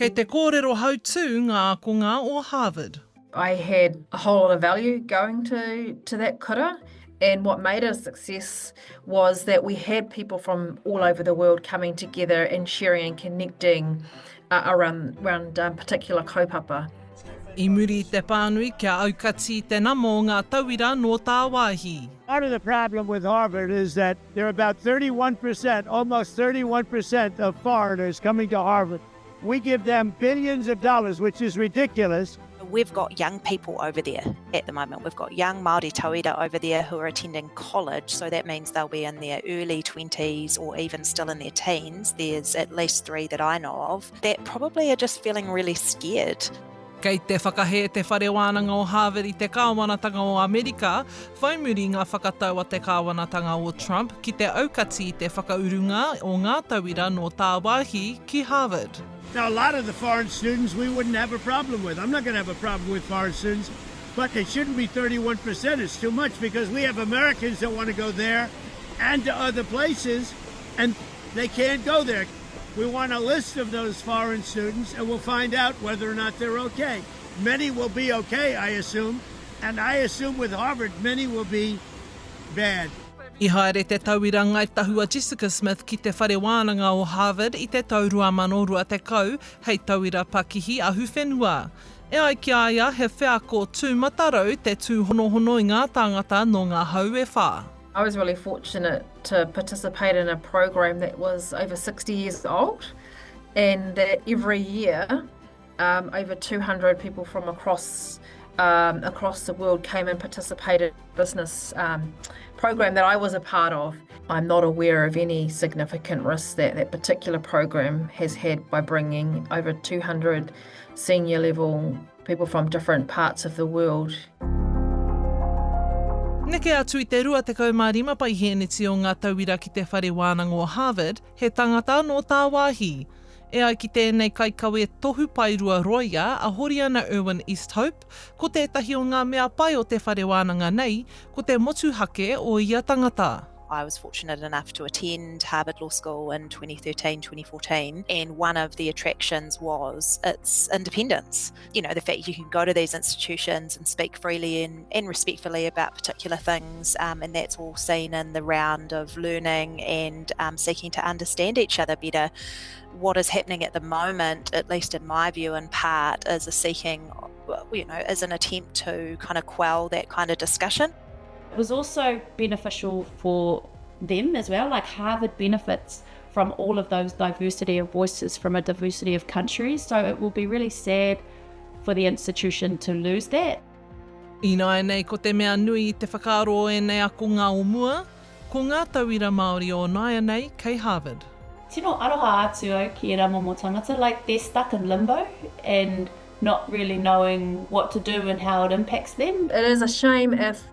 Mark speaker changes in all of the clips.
Speaker 1: Kei te kōrero hautū ngā akonga o Harvard.
Speaker 2: I had a whole lot of value going to that kura, and what made it a success was that we had people from all over the world coming together and sharing and connecting around particular kaupapa.
Speaker 1: I muri te pānui kia aukati te namo ngā tauira no tāwāhi.
Speaker 3: Part of the problem with Harvard is that there are about 31%, almost 31% of foreigners coming to Harvard. We give them billions of dollars, which is ridiculous.
Speaker 4: We've got young people over there at the moment. We've got young Māori tauira over there who are attending college, so that means they'll be in their early 20s or even still in their teens. There's at least 3 that I know of that probably are just feeling really scared.
Speaker 1: Kei te whakahē te whare wānanga o Harvard I te kāwanatanga o Amerika, whaimuri ngā whakatau a te kāwanatanga o Trump ki te aukati I te whakaurunga o ngā tauira no tāwāhi ki Harvard.
Speaker 3: Now, a lot of the foreign students we wouldn't have a problem with. I'm not going to have a problem with foreign students, but it shouldn't be 31%. It's too much because we have Americans that want to go there and to other places, and they can't go there. We want a list of those foreign students, and we'll find out whether or not they're okay. Many will be okay, I assume, and I assume with Harvard, many will be bad.
Speaker 1: I haere te tauira ngai Tahu a Jessica Smith ki te whare wānanga o Harvard I te taurua manorua te kau, hei tauira pakihi ahu whenua. E ai ki aia he wheako tū matarau te tū honohono I ngā tāngata no ngā hau e whā.
Speaker 2: I was really fortunate to participate in a program that was over 60 years old, and that every year over 200 people from across the world came and participated in a business program that I was a part of. I'm not aware of any significant risks that that particular program has had by bringing over 200 senior level people from different parts of the world. Neke atu I te rua te kaumārima pai heneti o ngā tauira ki te whare wānanga o Harvard, he tangata no tāwāhi. E ai ki tēnei kaikau e tohu pairua roia a hori ana Irwin East Hope, ko tētahi o ngā mea pai o te whare wānanga nei, ko te motu hake o ia tangata.
Speaker 4: I was fortunate enough to attend Harvard Law School in 2013-2014, and one of the attractions was its independence. You know, the fact you can go to these institutions and speak freely and respectfully about particular things, and that's all seen in the round of learning and seeking to understand each other better. What is happening at the moment, at least in my view, in part, is a seeking, you know, is an attempt to kind of quell that kind of discussion.
Speaker 5: It was also beneficial for them as well, like Harvard benefits from all of those diversity of voices from a diversity of countries, so it will be really sad for the institution to lose that.
Speaker 1: Ina nei ko te mea nui I te whakaaro e nei ako ngā o mua, ko ngā tauira Māori o Naia nei kei Harvard.
Speaker 5: Tino aroha atu au ki e rā momo tangata, like they're stuck in limbo and not really knowing what to do and how it impacts them.
Speaker 2: It is a shame if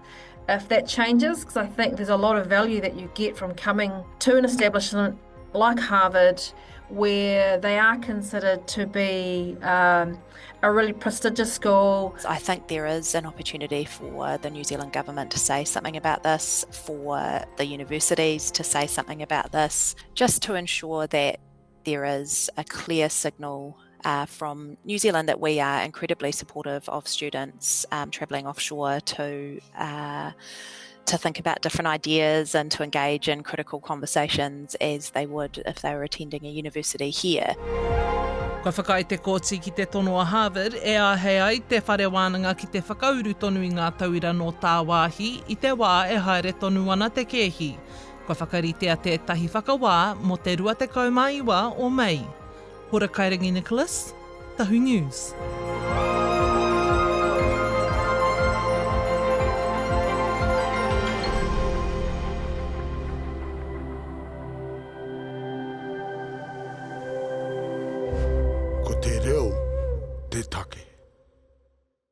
Speaker 2: that changes, because I think there's a lot of value that you get from coming to an establishment like Harvard, where they are considered to be a really prestigious school.
Speaker 4: I think there is an opportunity for the New Zealand government to say something about this, for the universities to say something about this, just to ensure that there is a clear signal from New Zealand that we are incredibly supportive of students travelling offshore to think about different ideas and to engage in critical conversations as they would if they were attending a university here.
Speaker 1: Ka whakai te kōti ki te tono a Harvard, e a hei ai te whare wānanga ki te whakauru tonu I ngā tauira no tāwāhi I te wā e haere tonu ana te kehi. Ka whakaritea tētahi whakawā mo te rua te kaumaiwa o Mei. Hora Kairangi Nicholas, Tahu News.